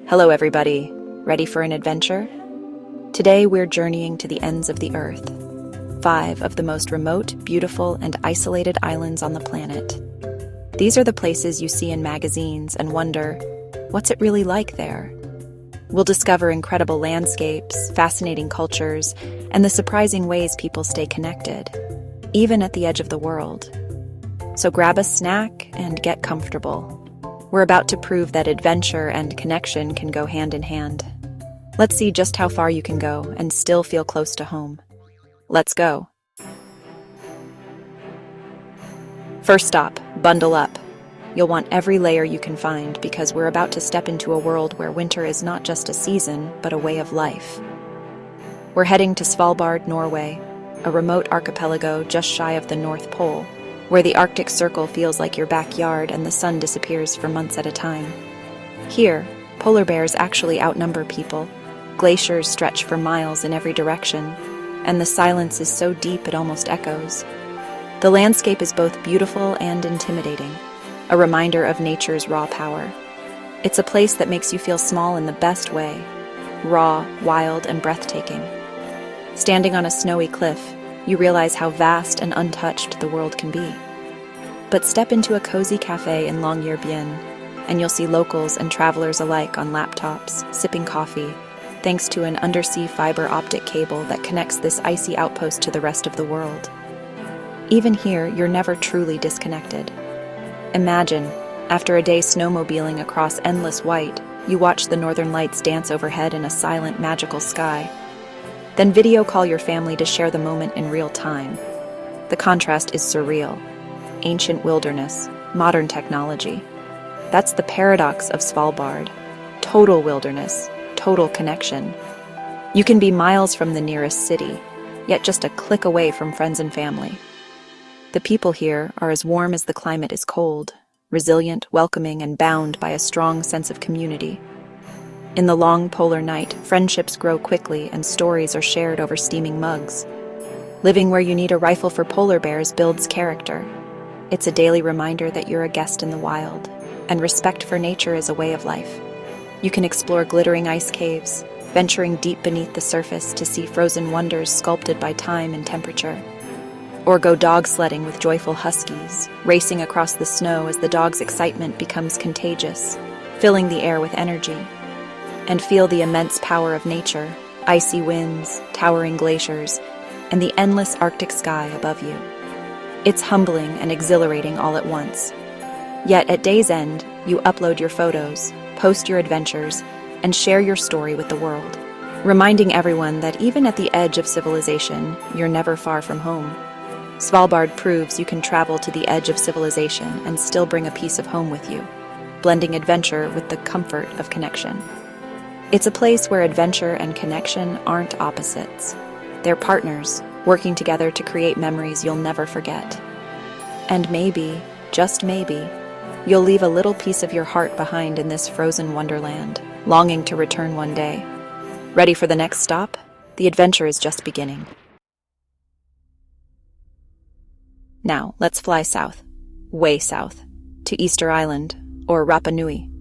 Hello everybody, ready for an adventure? Today we're journeying to the ends of the Earth, 5 of the most remote, beautiful, and isolated islands on the planet. These are the places you see in magazines and wonder, what's it really like there? We'll discover incredible landscapes, fascinating cultures, and the surprising ways people stay connected, even at the edge of the world. So grab a snack and get comfortable. We're about to prove that adventure and connection can go hand in hand. Let's see just how far you can go and still feel close to home. Let's go. First stop, bundle up. You'll want every layer you can find because we're about to step into a world where winter is not just a season, but a way of life. We're heading to Svalbard, Norway, a remote archipelago just shy of the North Pole, where the Arctic Circle feels like your backyard and the sun disappears for months at a time. Here, polar bears actually outnumber people, glaciers stretch for miles in every direction, and the silence is so deep it almost echoes. The landscape is both beautiful and intimidating, a reminder of nature's raw power. It's a place that makes you feel small in the best way, raw, wild, and breathtaking. Standing on a snowy cliff, you realize how vast and untouched the world can be. But step into a cozy cafe in Longyearbyen, and you'll see locals and travelers alike on laptops, sipping coffee, thanks to an undersea fiber optic cable that connects this icy outpost to the rest of the world. Even here, you're never truly disconnected. Imagine, after a day snowmobiling across endless white, you watch the northern lights dance overhead in a silent, magical sky. Then video call your family to share the moment in real time. The contrast is surreal. Ancient wilderness, modern technology. That's the paradox of Svalbard. Total wilderness, total connection. You can be miles from the nearest city, yet just a click away from friends and family. The people here are as warm as the climate is cold, resilient, welcoming, and bound by a strong sense of community. In the long polar night, friendships grow quickly and stories are shared over steaming mugs. Living where you need a rifle for polar bears builds character. It's a daily reminder that you're a guest in the wild, and respect for nature is a way of life. You can explore glittering ice caves, venturing deep beneath the surface to see frozen wonders sculpted by time and temperature. Or go dog sledding with joyful huskies, racing across the snow as the dog's excitement becomes contagious, filling the air with energy. And feel the immense power of nature, icy winds, towering glaciers, and the endless Arctic sky above you. It's humbling and exhilarating all at once. Yet at day's end, you upload your photos, post your adventures, and share your story with the world, reminding everyone that even at the edge of civilization, you're never far from home. Svalbard proves you can travel to the edge of civilization and still bring a piece of home with you, blending adventure with the comfort of connection. It's a place where adventure and connection aren't opposites. They're partners, working together to create memories you'll never forget. And maybe, just maybe, you'll leave a little piece of your heart behind in this frozen wonderland, longing to return one day. Ready for the next stop? The adventure is just beginning. Now, let's fly south, way south, to Easter Island, or Rapanui,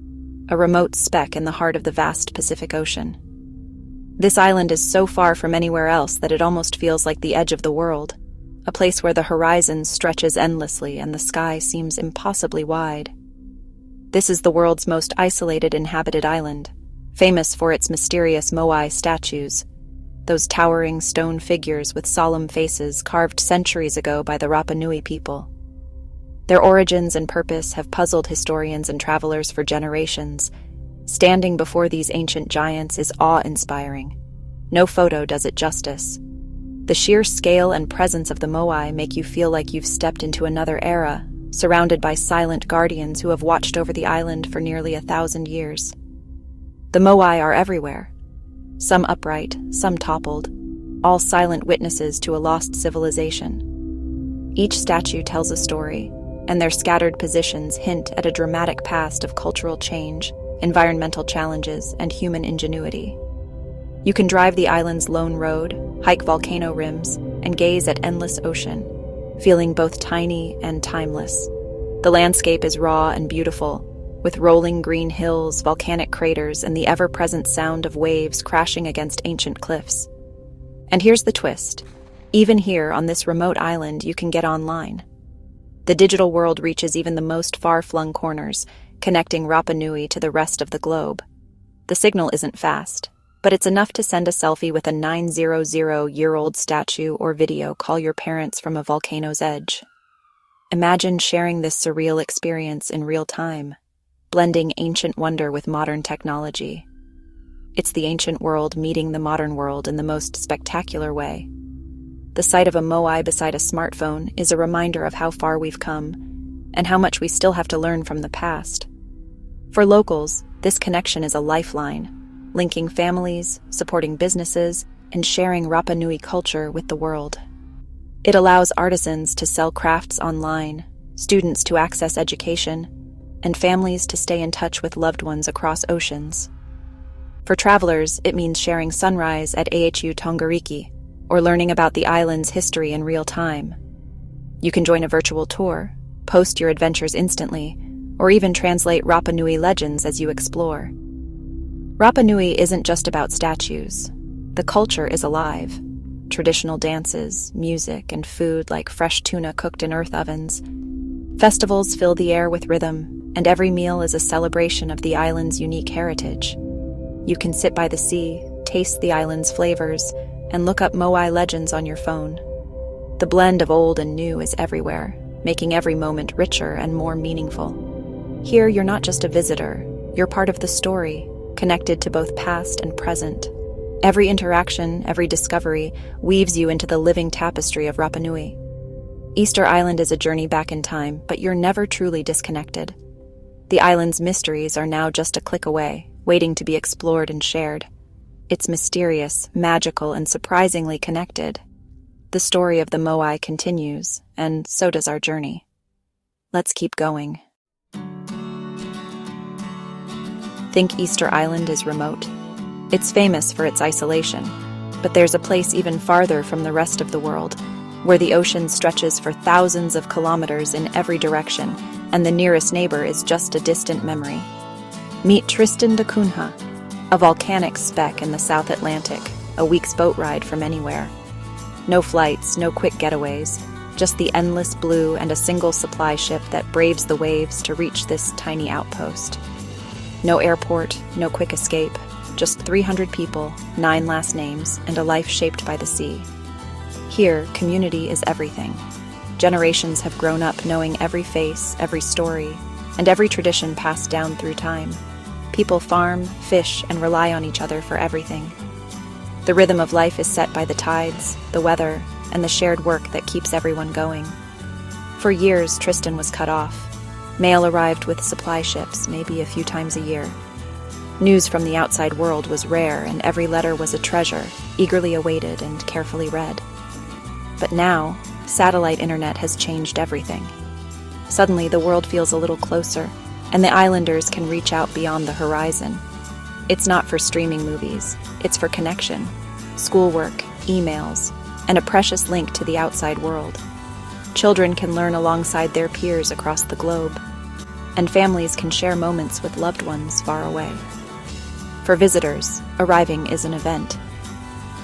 a remote speck in the heart of the vast Pacific Ocean. This island is so far from anywhere else that it almost feels like the edge of the world, a place where the horizon stretches endlessly and the sky seems impossibly wide. This is the world's most isolated inhabited island, famous for its mysterious moai statues, those towering stone figures with solemn faces carved centuries ago by the Rapanui people. Their origins and purpose have puzzled historians and travelers for generations. Standing before these ancient giants is awe-inspiring. No photo does it justice. The sheer scale and presence of the moai make you feel like you've stepped into another era, surrounded by silent guardians who have watched over the island for nearly 1,000 years. The moai are everywhere. Some upright, some toppled, all silent witnesses to a lost civilization. Each statue tells a story, and their scattered positions hint at a dramatic past of cultural change, environmental challenges, and human ingenuity. You can drive the island's lone road, hike volcano rims, and gaze at endless ocean, feeling both tiny and timeless. The landscape is raw and beautiful, with rolling green hills, volcanic craters, and the ever-present sound of waves crashing against ancient cliffs. And here's the twist. Even here, on this remote island, you can get online. The digital world reaches even the most far-flung corners, connecting Rapanui to the rest of the globe. The signal isn't fast, but it's enough to send a selfie with a 900-year-old statue or video call your parents from a volcano's edge. Imagine sharing this surreal experience in real time, blending ancient wonder with modern technology. It's the ancient world meeting the modern world in the most spectacular way. The sight of a moai beside a smartphone is a reminder of how far we've come and how much we still have to learn from the past. For locals, this connection is a lifeline, linking families, supporting businesses, and sharing Rapanui culture with the world. It allows artisans to sell crafts online, students to access education, and families to stay in touch with loved ones across oceans. For travelers, it means sharing sunrise at AHU Tongariki, or learning about the island's history in real time. You can join a virtual tour, post your adventures instantly, or even translate Rapanui legends as you explore. Rapanui isn't just about statues. The culture is alive. Traditional dances, music, and food like fresh tuna cooked in earth ovens. Festivals fill the air with rhythm, and every meal is a celebration of the island's unique heritage. You can sit by the sea, taste the island's flavors, and look up moai legends on your phone. The blend of old and new is everywhere, making every moment richer and more meaningful. Here, you're not just a visitor, you're part of the story, connected to both past and present. Every interaction, every discovery, weaves you into the living tapestry of Rapanui. Easter Island is a journey back in time, but you're never truly disconnected. The island's mysteries are now just a click away, waiting to be explored and shared. It's mysterious, magical, and surprisingly connected. The story of the moai continues, and so does our journey. Let's keep going. Think Easter Island is remote? It's famous for its isolation, but there's a place even farther from the rest of the world, where the ocean stretches for thousands of kilometers in every direction, and the nearest neighbor is just a distant memory. Meet Tristan da Cunha, a volcanic speck in the South Atlantic, a week's boat ride from anywhere. No flights, no quick getaways, just the endless blue and a single supply ship that braves the waves to reach this tiny outpost. No airport, no quick escape, just 300 people, 9 last names, and a life shaped by the sea. Here, community is everything. Generations have grown up knowing every face, every story, and every tradition passed down through time. People farm, fish, and rely on each other for everything. The rhythm of life is set by the tides, the weather, and the shared work that keeps everyone going. For years, Tristan was cut off. Mail arrived with supply ships, maybe a few times a year. News from the outside world was rare, and every letter was a treasure, eagerly awaited and carefully read. But now, satellite internet has changed everything. Suddenly, the world feels a little closer, and the islanders can reach out beyond the horizon. It's not for streaming movies, it's for connection, schoolwork, emails, and a precious link to the outside world. Children can learn alongside their peers across the globe, and families can share moments with loved ones far away. For visitors, arriving is an event.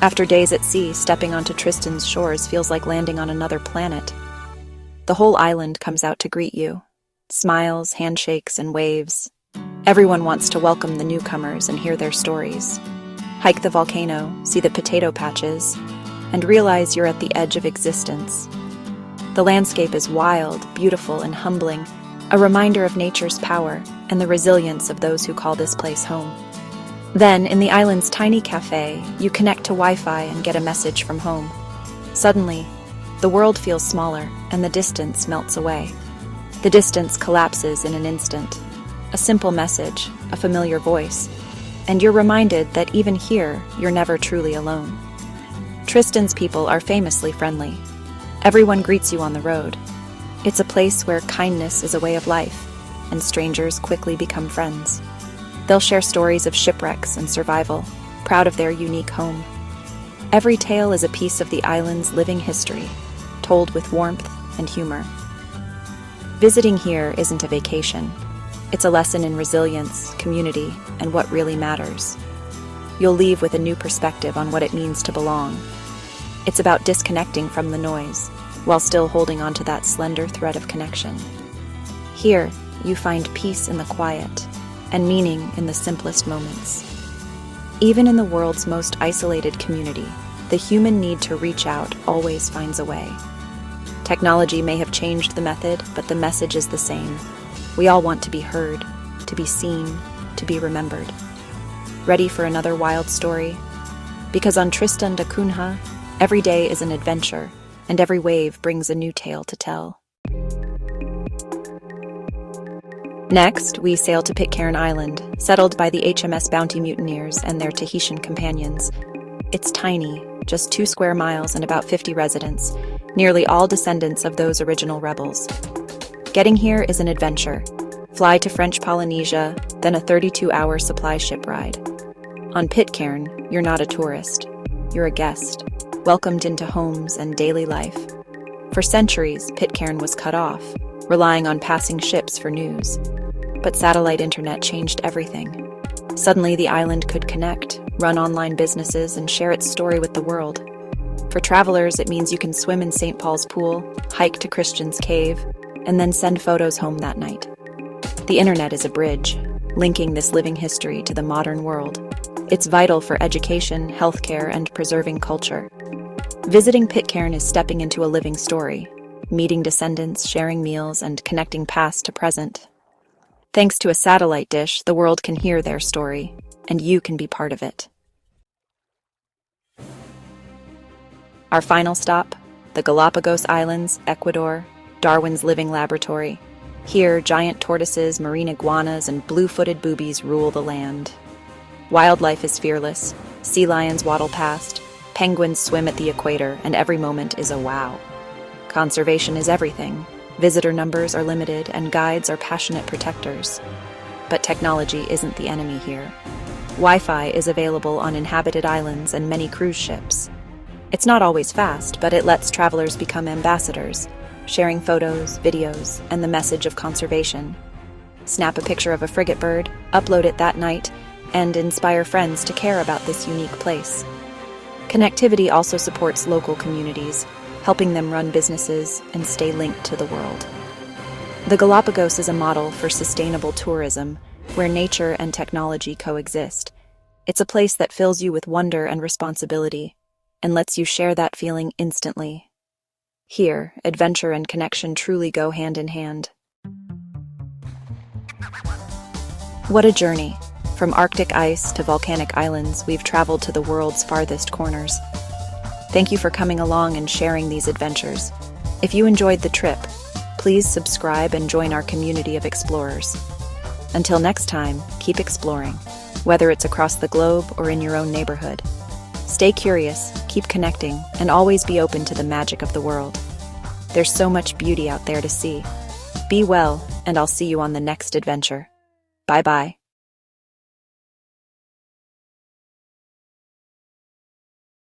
After days at sea, stepping onto Tristan's shores feels like landing on another planet. The whole island comes out to greet you. Smiles, handshakes, and waves. Everyone wants to welcome the newcomers and hear their stories. Hike the volcano, see the potato patches, and realize you're at the edge of existence. The landscape is wild, beautiful, and humbling, a reminder of nature's power and the resilience of those who call this place home. Then, in the island's tiny cafe, you connect to Wi-Fi and get a message from home. Suddenly, the world feels smaller and the distance melts away. The distance collapses in an instant. A simple message, a familiar voice, and you're reminded that even here, you're never truly alone. Tristan's people are famously friendly. Everyone greets you on the road. It's a place where kindness is a way of life, and strangers quickly become friends. They'll share stories of shipwrecks and survival, proud of their unique home. Every tale is a piece of the island's living history, told with warmth and humor. Visiting here isn't a vacation. It's a lesson in resilience, community, and what really matters. You'll leave with a new perspective on what it means to belong. It's about disconnecting from the noise, while still holding onto that slender thread of connection. Here, you find peace in the quiet, and meaning in the simplest moments. Even in the world's most isolated community, the human need to reach out always finds a way. Technology may have changed the method, but the message is the same. We all want to be heard, to be seen, to be remembered. Ready for another wild story? Because on Tristan da Cunha, every day is an adventure, and every wave brings a new tale to tell. Next, we sail to Pitcairn Island, settled by the HMS Bounty mutineers and their Tahitian companions. It's tiny, just 2 square miles and about 50 residents, nearly all descendants of those original rebels. Getting here is an adventure. Fly to French Polynesia, then a 32-hour supply ship ride. On Pitcairn, you're not a tourist. You're a guest, welcomed into homes and daily life. For centuries, Pitcairn was cut off, relying on passing ships for news. But satellite internet changed everything. Suddenly, the island could connect, run online businesses, and share its story with the world. For travelers, it means you can swim in St. Paul's Pool, hike to Christian's Cave, and then send photos home that night. The internet is a bridge, linking this living history to the modern world. It's vital for education, healthcare, and preserving culture. Visiting Pitcairn is stepping into a living story, meeting descendants, sharing meals, and connecting past to present. Thanks to a satellite dish, the world can hear their story, and you can be part of it. Our final stop, the Galapagos Islands, Ecuador, Darwin's living laboratory. Here, giant tortoises, marine iguanas, and blue-footed boobies rule the land. Wildlife is fearless. Sea lions waddle past, penguins swim at the equator, and every moment is a wow. Conservation is everything. Visitor numbers are limited, and guides are passionate protectors. But technology isn't the enemy here. Wi-Fi is available on inhabited islands and many cruise ships. It's not always fast, but it lets travelers become ambassadors, sharing photos, videos, and the message of conservation. Snap a picture of a frigate bird, upload it that night, and inspire friends to care about this unique place. Connectivity also supports local communities, helping them run businesses and stay linked to the world. The Galapagos is a model for sustainable tourism, where nature and technology coexist. It's a place that fills you with wonder and responsibility, and lets you share that feeling instantly. Here, adventure and connection truly go hand in hand. What a journey! From Arctic ice to volcanic islands, we've traveled to the world's farthest corners. Thank you for coming along and sharing these adventures. If you enjoyed the trip, please subscribe and join our community of explorers. Until next time, keep exploring, whether it's across the globe or in your own neighborhood. Stay curious, keep connecting, and always be open to the magic of the world. There's so much beauty out there to see. Be well, and I'll see you on the next adventure. Bye-bye.